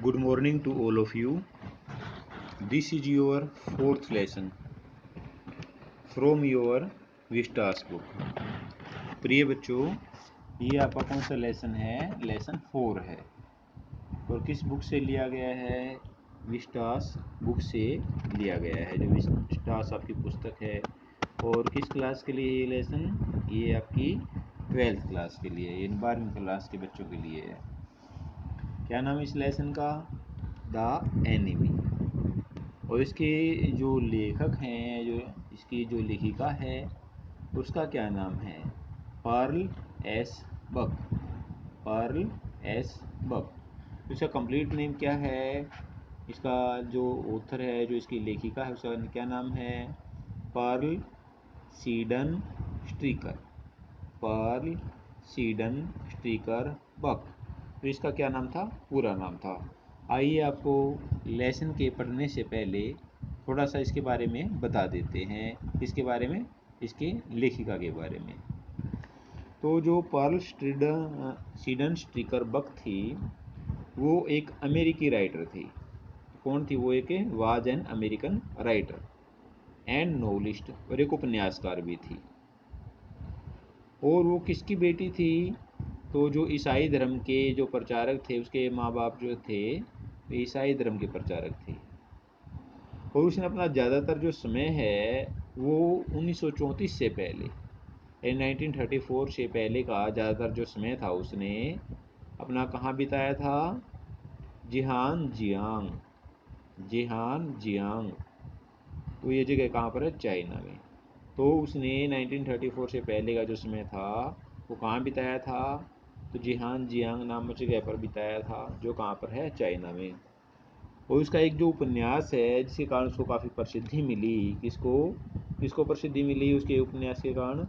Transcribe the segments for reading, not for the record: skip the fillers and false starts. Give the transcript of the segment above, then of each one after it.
Good morning to all of you. This is your fourth lesson from your Vistas book. प्रिय बच्चों, ये आपका कौन सा लेसन है? लेसन 4 है और किस बुक से लिया गया है? विस्टास बुक से लिया गया है, जो विस्टास आपकी पुस्तक है। और किस क्लास के लिए ये लेसन? ये आपकी 12th क्लास के लिए, यानी 12वीं क्लास के बच्चों के लिए है। क्या नाम है इस लेसन का? The enemy. और इसके जो लेखक हैं, जो इसकी जो लेखिका है, उसका क्या नाम है? Pearl S Buck. Pearl S Buck. इसका कंप्लीट नेम क्या है? इसका जो ऑथर है, जो इसकी लेखिका है, उसका क्या नाम है? Pearl Sydenstricker. Pearl Sydenstricker Buck. तो इसका क्या नाम था? पूरा नाम था। आइए आपको लेसन के पढ़ने से पहले थोड़ा सा इसके बारे में बता देते हैं। इसके बारे में, इसके लेखिका के बारे में। तो जो पर्ल सीडन स्ट्रीकर बक थी, वो एक अमेरिकी राइटर थी। कौन थी वो? एक was an American writer and novelist, और एक उपन्यासकार भी थी। और वो किसकी बेटी थी? तो जो ईसाई धर्म के जो प्रचारक थे, उसके माँ बाप जो थे ईसाई धर्म के प्रचारक थे। और उसने अपना ज़्यादातर जो समय है वो 1934 से पहले, 1934 से पहले का ज़्यादातर जो समय था उसने अपना कहाँ बिताया था? जिहान जियांग। जिहान जियांग। तो ये जगह कहाँ पर है? चाइना में। तो उसने 1934 से पहले का जो समय था वो कहाँ बिताया था? तो जिहान जियांग नामक जगह पर बिताया था, जो कहाँ पर है? चाइना में। और उसका एक जो उपन्यास है, जिसके कारण उसको काफ़ी प्रसिद्धि मिली। किसको प्रसिद्धि मिली उसके उपन्यास के कारण?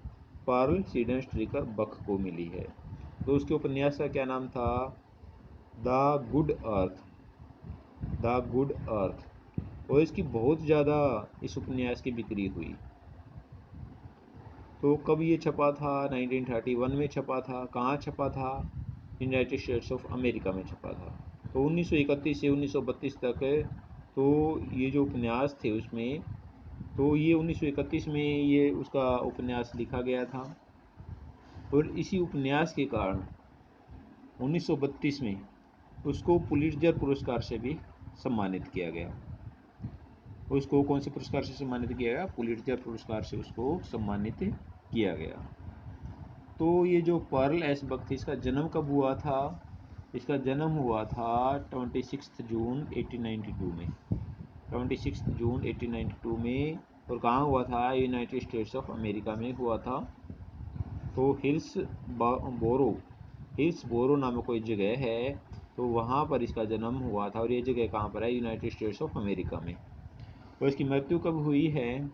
पर्ल सीडन स्ट्रीकर बक को मिली है। तो उसके उपन्यास का क्या नाम था? The good earth. The good earth. और इसकी बहुत ज़्यादा इस उपन्यास की बिक्री हुई। तो कब ये छपा था? 1931 में छपा था। कहाँ छपा था? यूनाइटेड स्टेट्स ऑफ अमेरिका में छपा था। तो 1931 से 1932 तक तो ये जो उपन्यास थे उसमें, तो ये 1931 में ये उसका उपन्यास लिखा गया था। और इसी उपन्यास के कारण 1932 में उसको पुलिट्जर पुरस्कार से भी सम्मानित किया गया। उसको कौन से पुरस्कार से सम्मानित किया गया? पुलिट्जर पुरस्कार से उसको सम्मानित किया गया। तो ये जो पर्ल एस बक थी, इसका जन्म कब हुआ था? इसका जन्म हुआ था 26 जून 1892 में। 26 जून 1892 में। और कहाँ हुआ था? यूनाइटेड स्टेट्स ऑफ अमेरिका में हुआ था। तो हिल्सबोरो नामक कोई जगह है, तो वहाँ पर इसका जन्म हुआ था। और ये जगह कहाँ पर है? यूनाइटेड स्टेट्स ऑफ अमेरिका में। और इसकी मृत्यु कब हुई है?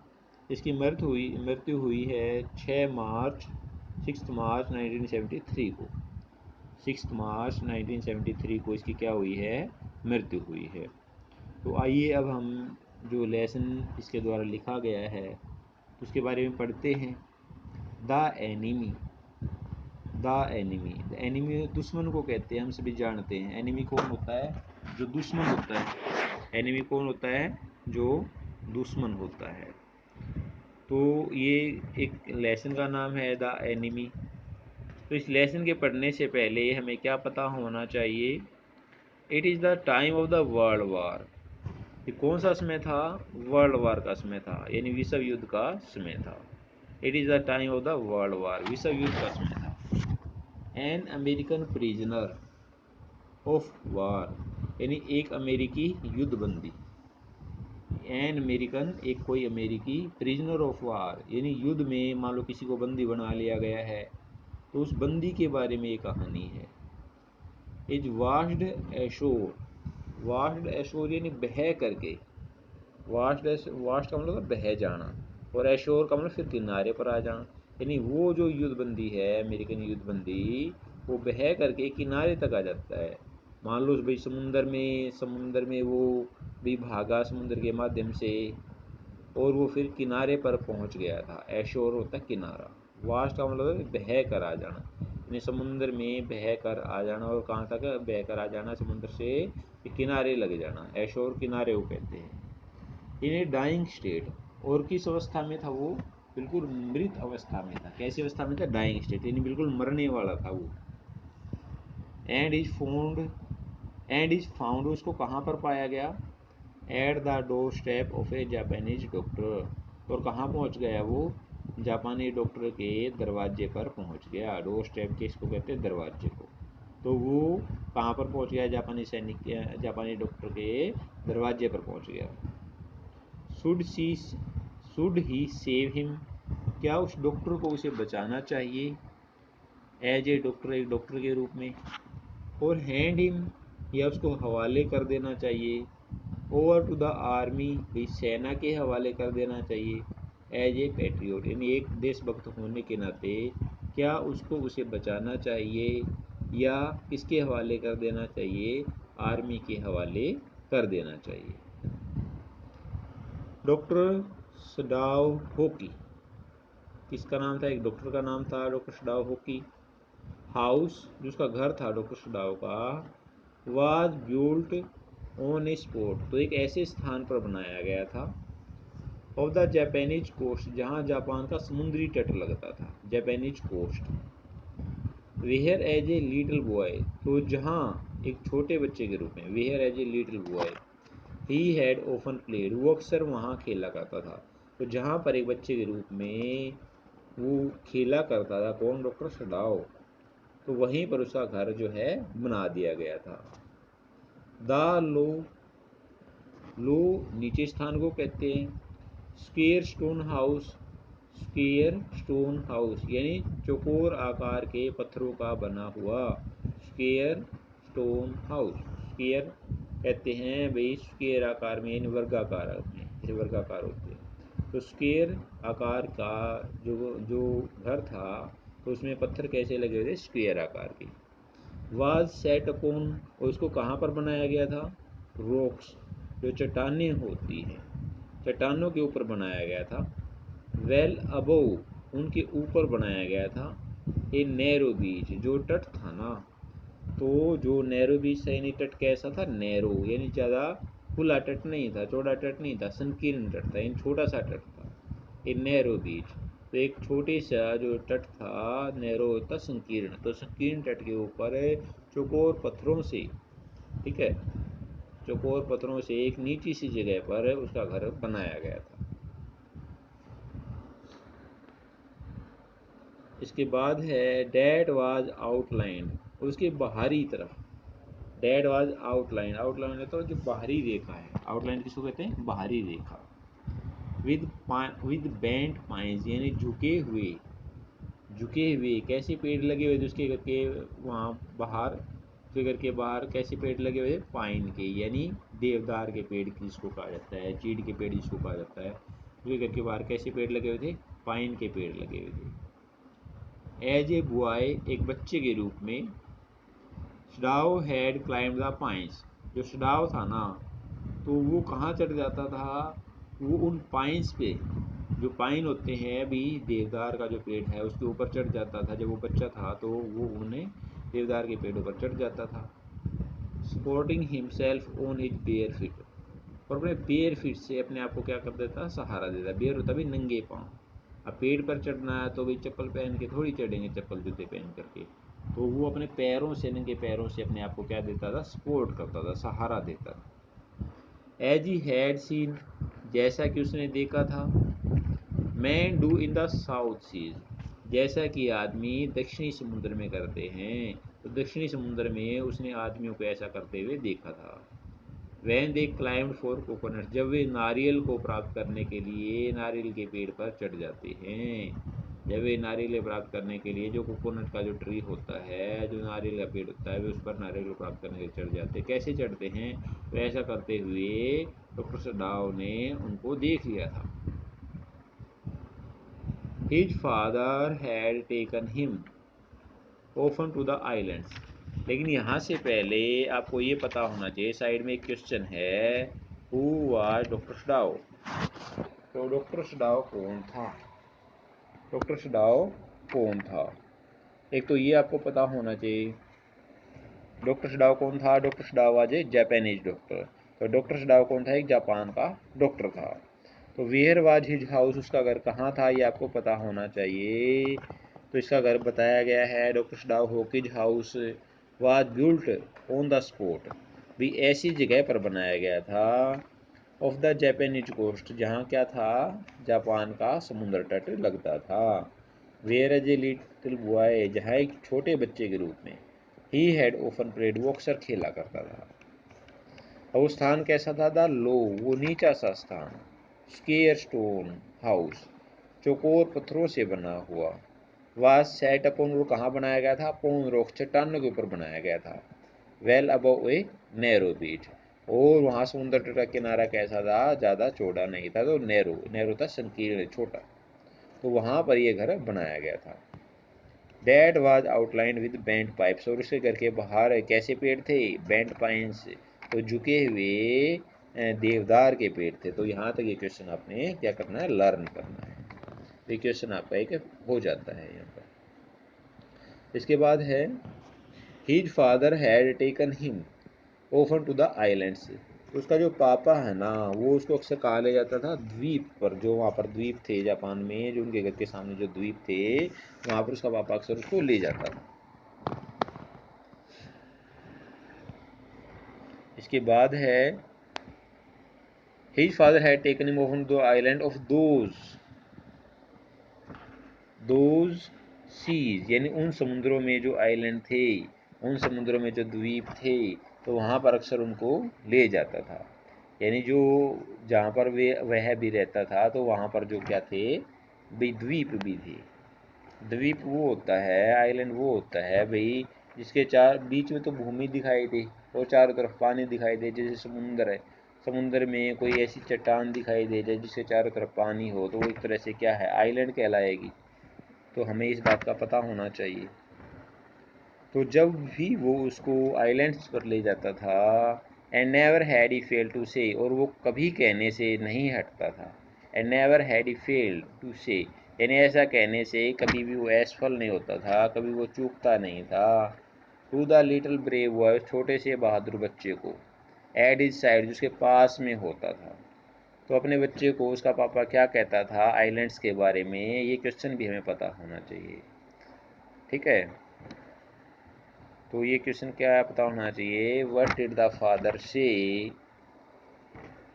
इसकी मृत्यु हुई है 6 मार्च 1973 को। 6 मार्च 1973 को इसकी क्या हुई है? मृत्यु हुई है। तो आइए अब हम जो लेसन इसके द्वारा लिखा गया है उसके बारे में पढ़ते हैं। The enemy. The enemy. The enemy दुश्मन को कहते हैं, हम सभी जानते हैं। एनिमी कौन होता है? जो दुश्मन होता है। एनिमी कौन होता है? जो दुश्मन होता है। तो ये एक लेसन का नाम है, द एनिमी। तो इस लेसन के पढ़ने से पहले हमें क्या पता होना चाहिए? It is the time of the world war. ये कौन सा समय था? वर्ल्ड वार का समय था, यानी विश्व युद्ध का समय था। It is the time of the world war, विश्व युद्ध का समय था। An American prisoner of war, यानी एक अमेरिकी युद्ध बंदी। एन अमेरिकन, एक कोई अमेरिकी, प्रिजनर ऑफ वार, यानी युद्ध में मान लो किसी को बंदी बना लिया गया है, तो उस बंदी के बारे में ये कहानी है। Is washed ashore. Washed ashore यानी बह करके। वास्ट का मतलब बह जाना, और एशोर का मतलब फिर किनारे पर आ जाना। यानी वो जो युद्धबंदी है, अमेरिकन युद्धबंदी, वो बह करके किनारे तक आ जाता है। मान लो भाई समुंदर में वो भी भागा समुद्र के माध्यम से, और वो फिर किनारे पर पहुंच गया था। एशोर होता है किनारा। वास्ट का मतलब बह कर आ जाना। यानी समुद्र में बह कर आ जाना। और कहाँ तक बह कर आ जाना? समुद्र से किनारे लग जाना, एशोर किनारे को कहते हैं। इन ए डाइंग स्टेट, और किस अवस्था में था वो? बिल्कुल मृत अवस्था में था। कैसी अवस्था में था? डाइंग स्टेट, यानी बिल्कुल मरने वाला था वो। एंड इज फाउंड, उसको कहाँ पर पाया गया? At the door step of A Japanese doctor. और कहाँ पहुँच गया वो? जापानी डॉक्टर के दरवाजे पर पहुँच गया। डोर स्टेप के इसको कहते हैं दरवाजे को। तो वो कहाँ पर पहुँच गया? जापानी डॉक्टर के दरवाजे पर पहुँच गया। शुड ही सेव हिम, क्या उस डॉक्टर को उसे बचाना चाहिए एज ए डॉक्टर, एक डॉक्टर के रूप में? और हैंड हिम, या उसको हवाले कर देना चाहिए ओवर टू द आर्मी, भी सेना के हवाले कर देना चाहिए एज ए पैट्रियोट, यानी एक देशभक्त होने के नाते क्या उसको उसे बचाना चाहिए या किसके हवाले कर देना चाहिए? आर्मी के हवाले कर देना चाहिए। डॉक्टर सडाओ होकी, किसका नाम था? एक डॉक्टर का नाम था डॉक्टर सडाओ होकी। हाउस, जिसका घर था डॉक्टर सडाओ का, was built on a spot, तो एक ऐसे स्थान पर बनाया गया था ऑफ द जापानीज कोस्ट, जहाँ जापान का समुद्री तट लगता था। Japanese coast. Where as a little boy, तो जहाँ एक छोटे बच्चे के रूप में, where as a little boy he had often played, वो अक्सर वहाँ खेला करता था। तो जहाँ पर एक बच्चे के रूप में वो खेला करता था, कौन? डॉक्टर सडाओ, तो वहीं पर उसका घर जो है बना दिया गया था। द लो नीचे स्थान को कहते हैं। Square stone house, square stone house यानी चौकोर आकार के पत्थरों का बना हुआ स्क्वेयर स्टोन हाउस। स्क्वेयर कहते हैं भाई स्क्वेयर आकार में, यानी वर्गाकार में, जैसे वर्गाकार होते हैं। तो स्क्वेयर आकार का जो घर था, तो उसमें पत्थर कैसे लगे हुए थे? स्क्वेयर आकार के। वाज सेट अपॉन, और उसको कहाँ पर बनाया गया था? रॉक्स, जो चट्टानें होती हैं, चट्टानों के ऊपर बनाया गया था। वेल अबोव, उनके ऊपर बनाया गया था। ए नैरो बीच, जो तट था ना, तो जो नैरो बीच था, यानी तट कैसा था? नैरो, यानी ज़्यादा खुला तट नहीं था, चौड़ा तट नहीं था, संकीर्ण तट था, यानी छोटा सा तट था। ए नैरो बीच, तो एक छोटे सा जो तट था, नैरो था संकीर्ण, तो संकीर्ण तट के ऊपर चौकोर पत्थरों से, ठीक है, चौकोर पत्थरों से एक नीची सी जगह पर उसका घर बनाया गया था। इसके बाद है डैट वाज आउटलाइन, उसके बाहरी तरफ। डैट वाज आउटलाइन, आउटलाइन है तो जो बाहरी रेखा है, आउटलाइन किसको कहते हैं? बाहरी रेखा। विद बेंट पाइंस, यानी झुके हुए कैसे पेड़ लगे हुए थे उसके घर के वहाँ बाहर, उसके घर के बाहर कैसे पेड़ लगे हुए थे? पाइन के, यानी देवदार के पेड़ जिसको कहा जाता है, चीड़ के पेड़ जिसको कहा जाता है। उसके घर के बाहर कैसे पेड़ लगे हुए थे? पाइन के पेड़ लगे हुए थे। एज ए बॉय, एक बच्चे के रूप में, Sadao had climb the pines, जो सडाओ था ना, तो वो कहाँ चढ़ जाता था? वो उन पाइन्स पे, जो पाइन होते हैं अभी देवदार का जो पेड़ है उसके ऊपर चढ़ जाता था। जब वो बच्चा था तो वो उन्हें देवदार के पेड़ों पर चढ़ जाता था। Supporting himself on his bare feet, और अपने बेयर फीट से अपने आप को क्या कर देता? सहारा देता। बेयर होता भी नंगे पाँव। अब पेड़ पर चढ़ना है तो भाई चप्पल पहन के थोड़ी चढ़ेंगे, चप्पल जूते पहन करके, तो वो अपने पैरों से, नंगे पैरों से अपने आप को क्या देता था? सपोर्ट करता था, सहारा देता था। एज ही हैड सीन, जैसा कि उसने देखा था। Man do in the South Seas, जैसा कि आदमी दक्षिणी समुद्र में करते हैं, तो दक्षिणी समुद्र में उसने आदमियों को ऐसा करते हुए देखा था। When they climbed for coconut, जब वे नारियल को प्राप्त करने के लिए नारियल के पेड़ पर चढ़ जाते हैं। जब वे नारियल प्राप्त करने के लिए, जो कोकोनट का जो ट्री होता है, जो नारियल का पेड़ होता है, वे उस पर नारियल को प्राप्त करने के लिए चढ़ जाते हैं। कैसे चढ़ते हैं? तो ऐसा करते हुए डॉक्टर सडाओ ने उनको देख लिया था। His father had taken him often to the islands, लेकिन यहाँ से पहले आपको ये पता होना चाहिए, साइड में एक क्वेश्चन है, हु वाज डॉक्टर सडाओ, तो डॉक्टर सडाओ कौन था? डॉक्टर सडाओ कौन था? एक तो ये आपको पता होना चाहिए डॉक्टर सडाओ कौन था। Doctor Sadao was a Japanese doctor. तो डॉक्टर सडाओ कौन था, एक जापान का डॉक्टर था। तो वेयर वाज हिज हाउस, उसका घर कहाँ था, ये आपको पता होना चाहिए। तो इसका घर बताया गया है doctor Sadao Hoki's house was built on the spot, भी ऐसी जगह पर बनाया गया था ऑफ द जापानीज कोस्ट, जहाँ क्या था, जापान का समुद्र तट लगता था। Where as a little boy, जहाँ एक छोटे बच्चे के रूप में ही हैड ओपन प्लेड, वो अक्सर खेला करता था। और स्थान कैसा था, द लो, वो नीचा सा स्थान, स्केयर स्टोन हाउस, चौकोर पत्थरों से बना हुआ, वाज सेट अपॉन, वो कहाँ बनाया गया था, अपॉन रॉक, चट्टानों के ऊपर बनाया गया था, वेल अबव ए नैरो बीच, और वहाँ समुद्र तट का किनारा कैसा था, ज़्यादा चौड़ा नहीं था, तो नैरो, नैरो था संकीर्ण छोटा, तो वहाँ पर ये घर बनाया गया था। That was outlined with bent pipes, और उसके घर के बाहर कैसे पेड़ थे, बेंट पाइन्स, तो झुके हुए देवदार के पेड़ थे। तो यहाँ तक ये क्वेश्चन आपने क्या करना है, लर्न करना है। ये क्वेश्चन आपका एक हो जाता है यहाँ पर। इसके बाद है his father had taken him often to the islands, उसका जो पापा है ना, वो उसको अक्सर कहाँ ले जाता था, द्वीप पर, जो वहाँ पर द्वीप थे जापान में, जो उनके घर के सामने जो द्वीप थे, वहाँ पर उसका पापा अक्सर उसको ले जाता था। इसके बाद है his father had taken him often the island of those seas, यानी उन समुद्रों में जो आइलैंड थे, उन समुद्रों में जो द्वीप थे, तो वहाँ पर अक्सर उनको ले जाता था। यानी जो जहाँ पर वह भी रहता था, तो वहाँ पर जो क्या थे, भाई द्वीप भी थे। द्वीप वो होता है, आइलैंड वो होता है भाई, जिसके चार बीच में तो भूमि दिखाई दे और चारों तरफ पानी दिखाई दे, जैसे समुंदर है, समुंदर में कोई ऐसी चट्टान दिखाई दे जाए जिसके चारों तरफ पानी हो, तो वो एक तरह से क्या है, आइलैंड कहलाएगी। तो हमें इस बात का पता होना चाहिए। तो जब भी वो उसको आइलैंड्स पर ले जाता था, and never had he fail to say, और वो कभी कहने से नहीं हटता था, and never had he fail to say, यानी ऐसा कहने से कभी भी वो असफल नहीं होता था, कभी वो चूकता नहीं था, to the little brave boy, छोटे से बहादुर बच्चे को, एट हिज साइड, जिसके पास में होता था। तो अपने बच्चे को उसका पापा क्या कहता था आइलैंड्स के बारे में, ये क्वेश्चन भी हमें पता होना चाहिए। ठीक है, तो ये क्वेश्चन क्या पता होना चाहिए, what did the father say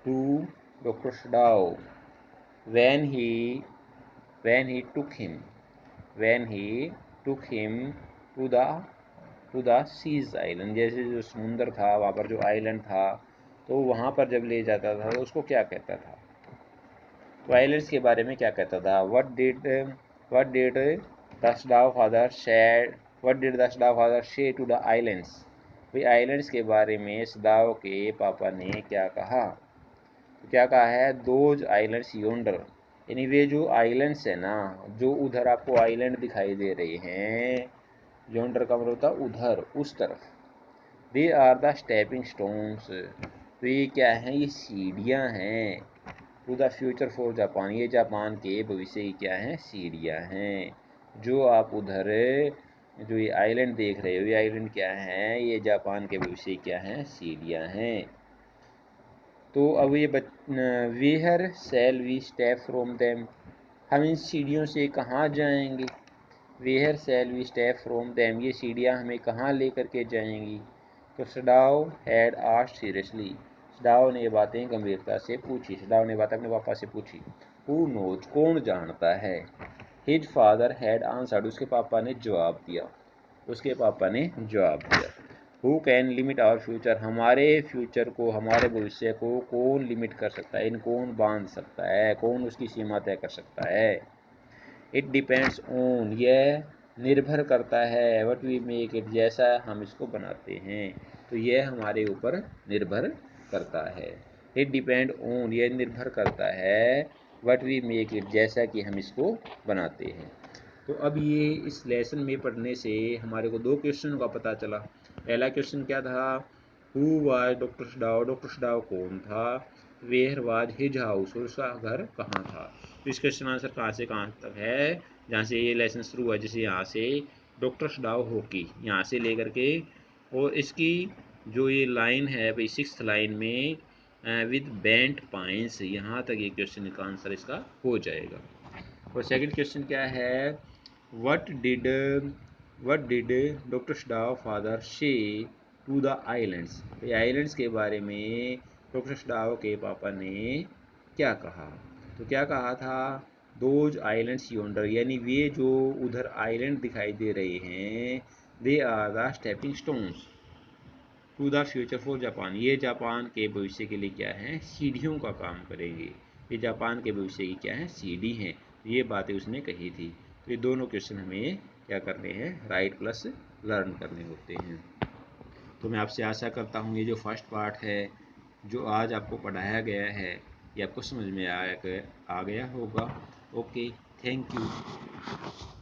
to doctor Sadao when he took him when he took him to the seas island, जैसे जो समुंदर था वहाँ पर जो आइलैंड था, तो वहाँ पर जब ले जाता था तो उसको क्या कहता था, तो आइलैंड्स के बारे में क्या कहता था, what did the Sadao father said what did the Sadao father say to the islands, भाई आइलैंड्स के बारे में सदाओ के पापा ने क्या कहा, तो क्या कहा है, दोज आइलैंड्स योंडर, यानी वे जो आइलैंड्स है ना, जो उधर आपको आइलैंड दिखाई दे रहे हैं, योंडर का मतलब होता है उधर, उस तरफ, they are the stepping stones, तो ये क्या है, ये सीढ़ियाँ हैं, to the future for Japan, ये जापान के भविष्य की क्या हैं, सीढ़ियाँ हैं। जो आप उधर जो ये आइलैंड देख रहे हो, ये आइलैंड क्या है, ये जापान के भविष्य की क्या हैं, सीढ़ियाँ हैं। तो अब ये where shall we step from them, हम इन सीढ़ियों से कहाँ जाएंगे, where shall we step from them, ये सीढ़ियाँ हमें कहाँ लेकर के जाएंगी। तो Sadao had asked seriously, Sadao ने ये बातें गंभीरता से पूछी, सडाओ ने बात अपने पापा से पूछी। हु नोज, कौन जानता है, हिज फादर हैड आंसर्ड, उसके पापा ने जवाब दिया, उसके पापा ने जवाब दिया। Who can limit our future, हमारे फ्यूचर को, हमारे भविष्य को कौन लिमिट कर सकता है, इन कौन बांध सकता है, कौन उसकी सीमा तय कर सकता है। इट डिपेंड्स ऑन, यह निर्भर करता है, व्हाट वी मेक इट, जैसा हम इसको बनाते हैं, तो यह हमारे ऊपर निर्भर करता है। इट डिपेंड ऑन, यह निर्भर करता है, व्हाट वी मेक इट, जैसा कि हम इसको बनाते हैं। तो अब ये इस लेसन में पढ़ने से हमारे को दो क्वेश्चन का पता चला। पहला क्वेश्चन क्या था, who was doctor Sadao, doctor Sadao कौन था, वेयर वाज हिज हाउस, और उसका घर कहाँ था। तो इस क्वेश्चन आंसर कहाँ से कहाँ तक है, जहाँ से ये लेसन शुरू हुआ, जैसे यहाँ से डॉक्टर सडाओ हॉकी, यहाँ से लेकर के, और इसकी जो ये लाइन है भाई 6th लाइन में विद बेंट पाइंस, यहाँ तक ये क्वेश्चन का आंसर इसका हो जाएगा। और सेकंड क्वेश्चन क्या है, what did doctor Sadao father say to the islands, islands के बारे में डॉक्टर सडाओ के पापा ने क्या कहा। तो क्या कहा था, दोज आइलैंड्स योंडर, यानी वे जो उधर आइलैंड दिखाई दे रहे हैं, they are the stepping stones to the future for Japan, ये जापान के भविष्य के लिए क्या है, सीढ़ियों का काम करेंगे। ये जापान के भविष्य की क्या है, सीढ़ी हैं। ये बातें उसने कही थी। तो ये दोनों क्वेश्चन हमें क्या करने हैं, राइट प्लस लर्न करने होते हैं। तो मैं आपसे आशा करता हूँ ये जो फर्स्ट पार्ट है जो आज आपको पढ़ाया गया है ये आपको समझ में आ गया होगा। Okay, thank you.